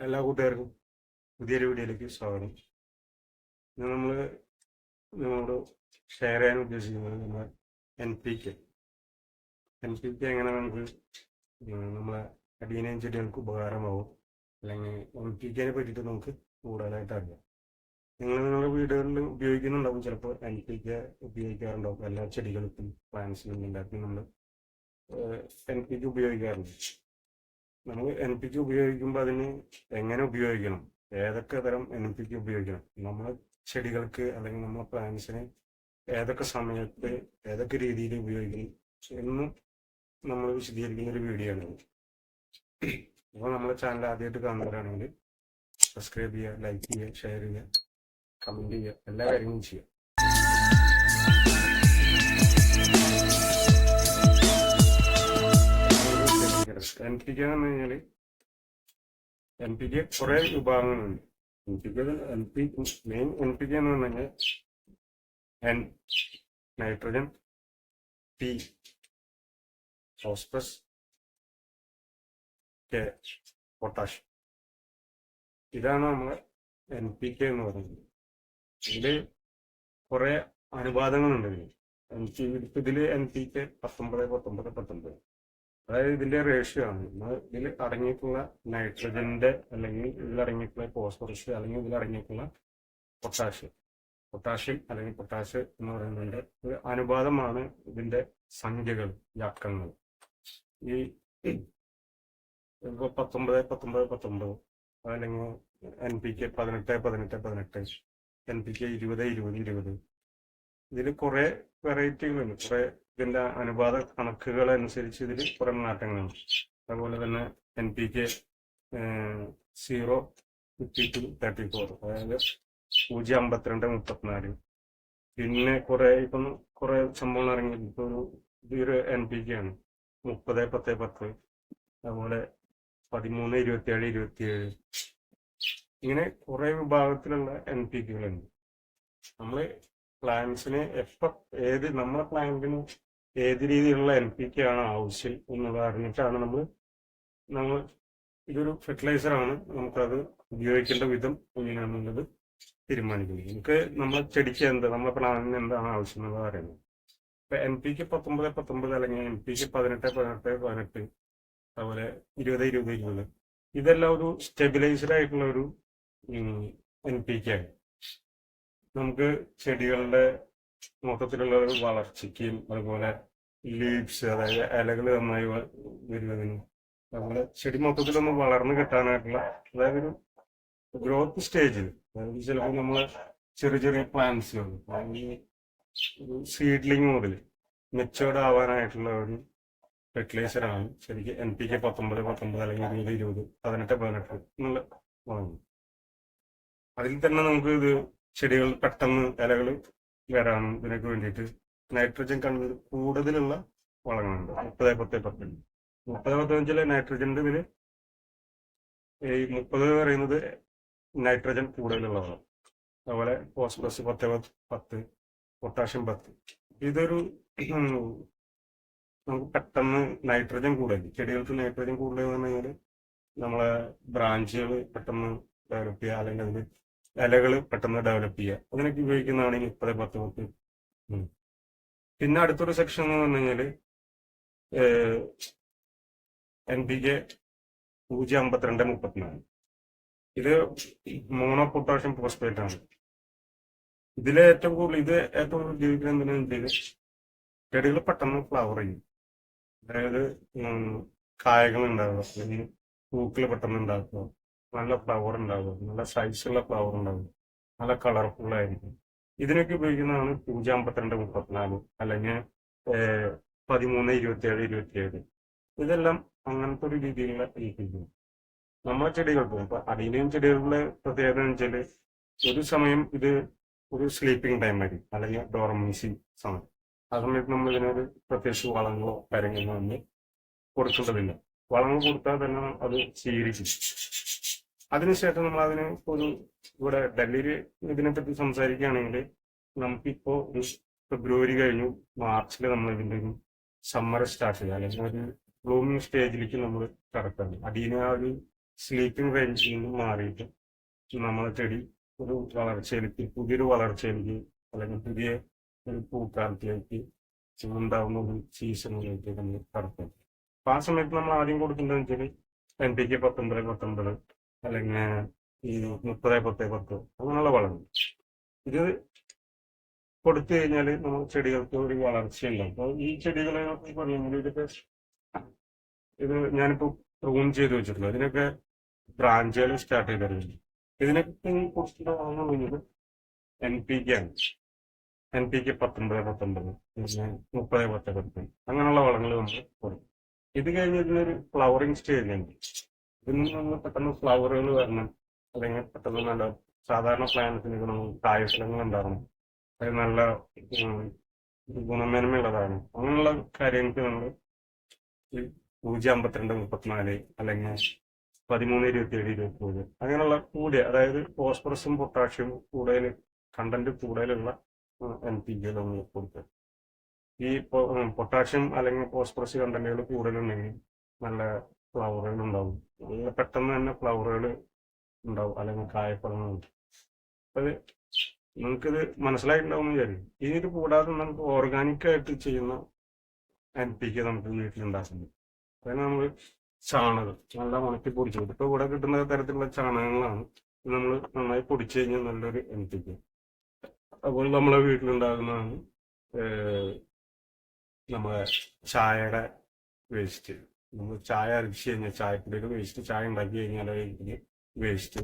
എല്ലാ കൂട്ടുകാർക്കും പുതിയൊരു വീഡിയോയിലേക്ക് സ്വാഗതം. ഇന്ന് നമ്മൾ നിങ്ങളോട് ഷെയർ ചെയ്യാൻ ഉദ്ദേശിക്കുന്നത് നമ്മുടെ എൻ പി കെ എങ്ങനെ നമുക്ക് നമ്മളെ അടിയനയും ചെടികൾക്ക് ഉപകാരമാവും, അല്ലെങ്കിൽ എൻ പി കെനെ പറ്റിയിട്ട് നമുക്ക് കൂടുതലായിട്ട് അറിയാം. നിങ്ങളുടെ വീടുകളിൽ ഉപയോഗിക്കുന്നുണ്ടാവും, ചിലപ്പോൾ എൻ പി കെ ഉപയോഗിക്കാറുണ്ടാവും. എല്ലാ ചെടികൾക്കും പ്ലാന്റ്സിനും എല്ലാത്തിനും നമ്മൾ എൻ പി കെ ഉപയോഗിക്കാറുണ്ട്. നമ്മൾ എൻ പി കെ ഉപയോഗിക്കുമ്പോൾ അതിന് എങ്ങനെ ഉപയോഗിക്കണം, ഏതൊക്കെ തരം എൻ പി കെ ഉപയോഗിക്കണം, നമ്മളെ ചെടികൾക്ക് അല്ലെങ്കിൽ നമ്മളെ പ്ലാന്റ്സിന് ഏതൊക്കെ സമയത്ത് ഏതൊക്കെ രീതിയിൽ ഉപയോഗിക്കണം എന്നും നമ്മൾ വിശദീകരിക്കുന്ന ഒരു വീഡിയോ ആണ്. അപ്പോൾ നമ്മളെ ചാനൽ ആദ്യമായിട്ട് കാണുന്നവരാണെങ്കിൽ സബ്സ്ക്രൈബ് ചെയ്യുക, ലൈക്ക് ചെയ്യുക, ഷെയർ ചെയ്യുക, കമൻറ്റ് ചെയ്യുക, എല്ലാ കാര്യങ്ങളും ചെയ്യുക. എൻ പി കെ എന്ന് പറഞ്ഞു കഴിഞ്ഞാൽ എൻ പി കെ കുറെ വിഭാഗങ്ങളുണ്ട്. മെയിൻ എൻ പി കെ എന്ന് പറഞ്ഞു കഴിഞ്ഞാൽ N nitrogen, P phosphorus, K potassium. ഇതാണ് നമ്മളെ എൻ പി കെ എന്ന് പറയുന്നത്. ഇതില് കുറെ അനുപാതങ്ങളുണ്ട്. ഇതില് എൻ പി കെ 19-19-19, അതായത് ഇതിന്റെ റേഷ്യോ ആണ്. ഇതിൽ അടങ്ങിയിട്ടുള്ള നൈട്രജന്റെ അല്ലെങ്കിൽ ഇതിൽ അടങ്ങിയിട്ടുള്ള ഫോസ്ഫറസ് അല്ലെങ്കിൽ ഇതിൽ അടങ്ങിയിട്ടുള്ള പൊട്ടാഷ്യം അല്ലെങ്കിൽ പൊട്ടാഷ് എന്ന് പറയുന്നതിന്റെ ഒരു അനുപാതമാണ് ഇതിന്റെ സംഖ്യകൾ, ഈ അക്കങ്ങൾ. ഈ 19-19-19 അല്ലെങ്കിൽ N P K 18-18-18, N P K 20-20-20, ഇതിൽ കുറെ വെറൈറ്റികളുണ്ട്. കുറെ ഇതിന്റെ അനുപാത കണക്കുകൾ അനുസരിച്ച് ഇതിൽ കുറെ മാറ്റങ്ങളുണ്ട്. അതുപോലെ തന്നെ എൻ പി കെ 0-52-34, അതായത് 0-52-34. പിന്നെ കുറെ സംഭവങ്ങൾ ഇറങ്ങി. ഇപ്പൊ ഒരു എൻ പി കെ ആണ് 30-10-10, അതുപോലെ 13-27-27. ഇങ്ങനെ കുറെ വിഭാഗത്തിലുള്ള എൻ പി കെകളുണ്ട്. നമ്മള് പ്ലാന്റ്സിന് നമ്മളെ പ്ലാന്റിന് ഏത് രീതിയിലുള്ള എൻ പി കെ ആണ് ആവശ്യം എന്നുള്ളത് അറിഞ്ഞിട്ടാണ് നമ്മൾ ഇതൊരു ഫെർട്ടിലൈസർ ആണ്, നമുക്കത് ഉപയോഗിക്കേണ്ട വിധം എങ്ങനെയാണെന്നുള്ളത് തീരുമാനിക്കുന്നത്. നമുക്ക് നമ്മളെ ചെടിക്ക് നമ്മളെ പ്ലാന്റിന് എന്താണ് ആവശ്യം എന്നുള്ളത് അറിയുന്നത്. ഇപ്പൊ എൻ പി കെ 19-19 അല്ലെങ്കിൽ എൻ പി കെ 18-18-18, അതുപോലെ 20-20-20, ഇതെല്ലാം ഒരു സ്റ്റെബിലൈസ്ഡ് ആയിട്ടുള്ള ഒരു എൻ പി കെ ആണ്. നമുക്ക് ചെടികളുടെ മൊത്തത്തിലുള്ള ഒരു വളർച്ചയ്ക്കും അതുപോലെ ലീവ്സ്, അതായത് ഇലകൾ നന്നായി വരുന്നതിനും, അതുപോലെ ചെടി മൊത്തത്തിലൊന്ന് വളർന്നു കിട്ടാനായിട്ടുള്ള, അതായത് ഒരു ഗ്രോത്ത് സ്റ്റേജിൽ, അതായത് ചിലപ്പോൾ നമ്മളെ ചെറിയ ചെറിയ പ്ലാന്റ്സുകൾ ഒരു സീഡ്ലിംഗ് മുതൽ മെച്ചേർഡ് ആവാനായിട്ടുള്ള ഒരു ഫെർട്ടിലൈസറാണ് ശരിക്കും എൻ പി കെ 19-19 അല്ലെങ്കിൽ 20-20, 18-18 എന്നുള്ള വളങ്ങൾ. അതിൽ തന്നെ നമുക്ക് ഇത് ചെടികൾ പെട്ടെന്ന് ഇലകൾ വരാനും ഇതിനൊക്കെ വേണ്ടിയിട്ട് നൈട്രജൻ കണ്ടന്റ് കൂടുതലുള്ള വളങ്ങളുണ്ട്. 30-10-10, 30-15 നൈട്രജന്റെ ഇതില് ഈ 30 പറയുന്നത് നൈട്രജൻ കൂടുതലുള്ള വളം. അതുപോലെ ഫോസ്ഫറസ് 10-10, പൊട്ടാഷ്യം 10. ഇതൊരു നമുക്ക് പെട്ടെന്ന് നൈട്രജൻ കൂടുതൽ, ചെടികൾക്ക് നൈട്രജൻ കൂടുതൽ എന്ന് പറഞ്ഞു കഴിഞ്ഞാൽ നമ്മളെ ബ്രാഞ്ചുകൾ പെട്ടെന്ന് ഡെവലപ്പ് ചെയ്യുക, അല്ലെങ്കിൽ അതിൽ ഇലകൾ പെട്ടെന്ന് ഡെവലപ്പ് ചെയ്യുക, അതിനൊക്കെ ഉപയോഗിക്കുന്നതാണ് ഈ 30-10-10. പിന്നെ അടുത്തൊരു സെക്ഷൻ എന്ന് പറഞ്ഞു കഴിഞ്ഞാൽ എൻ പി കെ 0-52-34. ഇത് മോണോ പൊട്ടാഷ്യം ഫോസ്ഫേറ്റ് ആണ്. ഇത് ഏറ്റവും കൂടുതൽ ജീവിക്കുന്നത് എന്തിനാണ്? ചെടികൾ പെട്ടെന്ന് ഫ്ലവർ ചെയ്യും, അതായത് കായകൾ ഉണ്ടാവുക, അല്ലെങ്കിൽ പൂക്കൾ പെട്ടെന്ന് ഉണ്ടാക്കുക, നല്ല ഫ്ലവർ ഉണ്ടാകും, നല്ല സൈസുള്ള ഫ്ലവർ ഉണ്ടാകും, നല്ല കളർഫുൾ ആയിരിക്കും. ഇതിനൊക്കെ ഉപയോഗിക്കുന്നതാണ് 0-52-34 അല്ലെങ്കിൽ 13-27-27. ഇതെല്ലാം അങ്ങനത്തെ ഒരു രീതിയിലുള്ള ഇരിക്കുന്നു. നമ്മളെ ചെടികൾക്ക് ഇപ്പൊ അടിയിലെയും ചെടികളുടെ പ്രത്യേകത എന്ന് വെച്ചാൽ ഒരു സമയം ഇത് ഒരു സ്ലീപ്പിംഗ് ടൈം ആയിരിക്കും, അല്ലെങ്കിൽ ഡോർമൻസി സമയം. ആ സമയത്ത് നമ്മൾ ഇതിനൊരു പ്രത്യേകിച്ച് വളങ്ങളോ കാര്യങ്ങളോ നമ്മൾ കൊടുക്കേണ്ടതില്ല. വളങ്ങൾ കൊടുത്താൽ തന്നെ അത് സ്വീകരിക്കും. അതിനുശേഷം നമ്മൾ ഇവിടെ ഡൽഹിയിൽ ഇതിനെപ്പറ്റി സംസാരിക്കുകയാണെങ്കിൽ നമുക്കിപ്പോ ഒരു ഫെബ്രുവരി കഴിഞ്ഞു മാർച്ചിൽ നമ്മൾ ഇതിന്റെ ഒരു സമ്മർ സ്റ്റാർട്ട് ചെയ്യുക, അല്ലെങ്കിൽ ഒരു ബ്ലൂമിങ് സ്റ്റേജിലേക്ക് നമ്മൾ കടക്കണം. അടീന ആ ഒരു സ്ലീപ്പിംഗ് റേഞ്ചിൽ നിന്ന് മാറിയിട്ട് നമ്മളെ ചെടി ഒരു വളർച്ചയിലേക്ക്, പുതിയൊരു വളർച്ചയിലേക്ക്, അല്ലെങ്കിൽ പുതിയ ഒരു പൂക്കാലത്തിലേക്ക് ഉണ്ടാകുന്ന ഒരു സീസണിലേക്ക് നമ്മൾ കടക്കും. അപ്പൊ ആ സമയത്ത് നമ്മൾ ആദ്യം കൊടുക്കുന്നതെന്ന് വെച്ചാൽ NPK 19-19 അല്ലെങ്കിൽ ഈ 30-10-10 അങ്ങനെയുള്ള വളങ്ങൾ. ഇത് കൊടുത്തു കഴിഞ്ഞാൽ നമ്മൾ ചെടികൾക്ക് ഒരു വളർച്ചയുണ്ടാവും. അപ്പോൾ ഈ ചെടികളെ പറയുന്നത് ഇത് ഞാനിപ്പോ പ്രൂൺ ചെയ്ത് വെച്ചിട്ടുള്ളൂ. ഇതിനൊക്കെ ബ്രാഞ്ചുകൾ സ്റ്റാർട്ട് ചെയ്തിട്ടുണ്ട്. ഇതിനൊക്കെ കുറച്ചിട്ട് വളങ്ങൾ കഴിഞ്ഞത് NPK ആണ്. NPK 19-19 പിന്നെ 30-10-10 അങ്ങനെയുള്ള വളങ്ങൾ നമ്മൾ കൊടുക്കും. ഇത് കഴിഞ്ഞ് ഇതിനൊരു ഫ്ലവറിങ് സ്റ്റേജ് ഉണ്ട്. ഇതിൽ നിന്ന് പെട്ടെന്ന് ഫ്ലവറുകൾ വരണം, അല്ലെങ്കിൽ പെട്ടെന്ന് നല്ല സാധാരണ പ്ലാന്റ്സിന് കായ്ഫലങ്ങൾ ഉണ്ടാകണം, അത് നല്ല ഗുണമേന്മയുള്ളതാണ്. അങ്ങനെയുള്ള കാര്യങ്ങൾക്ക് നമ്മൾ 052-34 അല്ലെങ്കിൽ 13-27-20 അങ്ങനെയുള്ള കൂടിയ, അതായത് ഫോസ്ഫറസും പൊട്ടാഷ്യം കൂടുതൽ കണ്ടന്റ് കൂടുതലുള്ള NPK നമ്മൾ കൊടുക്കുക. ഈ പൊട്ടാഷ്യം അല്ലെങ്കിൽ ഫോസ്ഫറസ് കണ്ടന്റുകൾ കൂടുതലുണ്ടെങ്കിൽ നല്ല ഫ്ലവറുകൾ ഉണ്ടാവും, നല്ല പെട്ടെന്ന് തന്നെ ഫ്ലവറുകൾ ഉണ്ടാവും, അല്ലെങ്കിൽ കായഫലങ്ങളുണ്ട്. അത് നിങ്ങൾക്കിത് മനസ്സിലായിട്ടുണ്ടാവും വിചാരിക്കും. ഇത് കൂടാതെ നമുക്ക് ഓർഗാനിക് ആയിട്ട് ചെയ്യുന്ന NPK നമുക്ക് വീട്ടിലുണ്ടാക്കുന്നത്. അതായത് നമ്മൾ ചാണകം നല്ല ഉണക്കി പൊടിച്ചു, ഇപ്പോൾ ഇവിടെ കിട്ടുന്ന തരത്തിലുള്ള ചാണകങ്ങളാണ് നമ്മൾ നന്നായി പൊടിച്ചു കഴിഞ്ഞാൽ നല്ലൊരു NPK. അതുപോലെ നമ്മളെ വീട്ടിലുണ്ടാകുന്നതാണ് നമ്മളെ ചായയുടെ വേസ്റ്റ്. നമ്മൾ ചായ അരിച്ച് കഴിഞ്ഞാൽ ചായപ്പൊടിയുടെ വേസ്റ്റ്, ചായ ഉണ്ടാക്കി കഴിഞ്ഞാൽ വേസ്റ്റ്.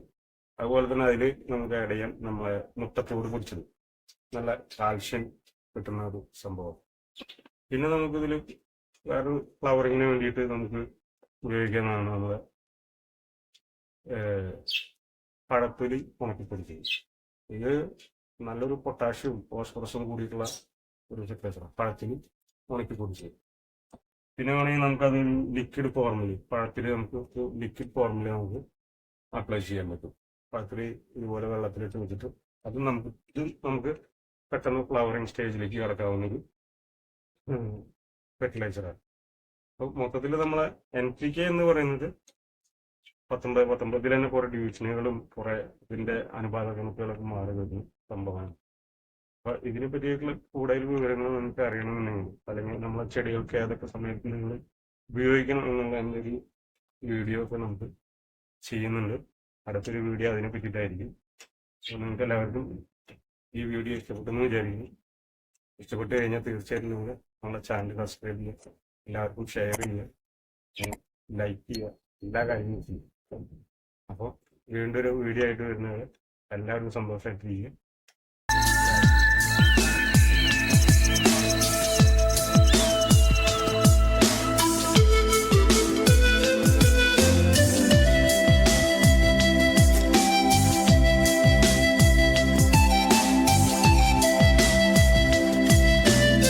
അതുപോലെ തന്നെ അതിൽ നമുക്ക് ആഡ് ചെയ്യാം നമ്മളെ മുട്ടത്തോട് പൊടിച്ചത്, നല്ല കാൽഷ്യം കിട്ടുന്ന ഒരു സംഭവം. പിന്നെ നമുക്കിതിൽ വേറെ ഫ്ലവറിങ്ങിന് വേണ്ടിയിട്ട് നമുക്ക് ഉപയോഗിക്കുന്നതാണ് നമ്മളെ പഴത്തൊലി ഉണക്കിപ്പൊടിച്ചത്. ഇത് നല്ലൊരു പൊട്ടാഷ്യവും ഫോസ്ഫറസും കൂടിയിട്ടുള്ള ഒരു ഫെർട്ടിലൈസറാണ്, പഴത്തിന് ഉണക്കിപ്പൊടിച്ചത്. പിന്നെ വേണമെങ്കിൽ നമുക്കതൊരു ലിക്വിഡ് ഫോർമുല, പഴത്തിൽ നമുക്ക് ലിക്വിഡ് ഫോർമുല നമുക്ക് അപ്ലൈ ചെയ്യാൻ പറ്റും. പഴത്തിൽ ഇതുപോലെ വെള്ളത്തിലിട്ട് വെച്ചിട്ട് ഇത് നമുക്ക് പെട്ടെന്ന് ഫ്ലവറിങ് സ്റ്റേജിലേക്ക് കിടക്കാവുന്നൊരു ഫെർട്ടിലൈസറാണ്. അപ്പോൾ മൊത്തത്തിൽ നമ്മളെ NPK എന്ന് പറയുന്നത് 19-19 തന്നെ കുറെ ഡിവിഷനുകളും കുറെ ഇതിന്റെ അനുപാത കണക്കുകളൊക്കെ മാറി വരുന്ന സംഭവമാണ്. അപ്പൊ ഇതിനെ പറ്റിയിട്ടുള്ള കൂടുതൽ വിവരങ്ങൾ നിങ്ങൾക്ക് അറിയണമെന്നുണ്ടെങ്കിൽ, അല്ലെങ്കിൽ നമ്മളെ ചെടികൾക്ക് ഏതൊക്കെ സമയത്ത് നിങ്ങൾ ഉപയോഗിക്കണം എന്നുള്ള എൻ്റെ ഒരു വീഡിയോ ഒക്കെ നമുക്ക് ചെയ്യുന്നുണ്ട്. അടുത്തൊരു വീഡിയോ അതിനെ പറ്റിയിട്ടായിരിക്കും. അപ്പോൾ നിങ്ങൾക്ക് എല്ലാവർക്കും ഈ വീഡിയോ ഇഷ്ടപ്പെട്ടെന്ന് വിചാരിക്കുന്നു. ഇഷ്ടപ്പെട്ട് കഴിഞ്ഞാൽ തീർച്ചയായിട്ടും നിങ്ങൾ നമ്മളെ ചാനൽ സബ്സ്ക്രൈബ് ചെയ്യുക, എല്ലാവർക്കും ഷെയർ ചെയ്യുക, ലൈക്ക് ചെയ്യുക, എല്ലാ കാര്യങ്ങളും ചെയ്യുക. അപ്പോൾ വീണ്ടും ഒരു വീഡിയോ ആയിട്ട് വരുന്നത് എല്ലാവർക്കും സന്തോഷമായിട്ടിരിക്കുക.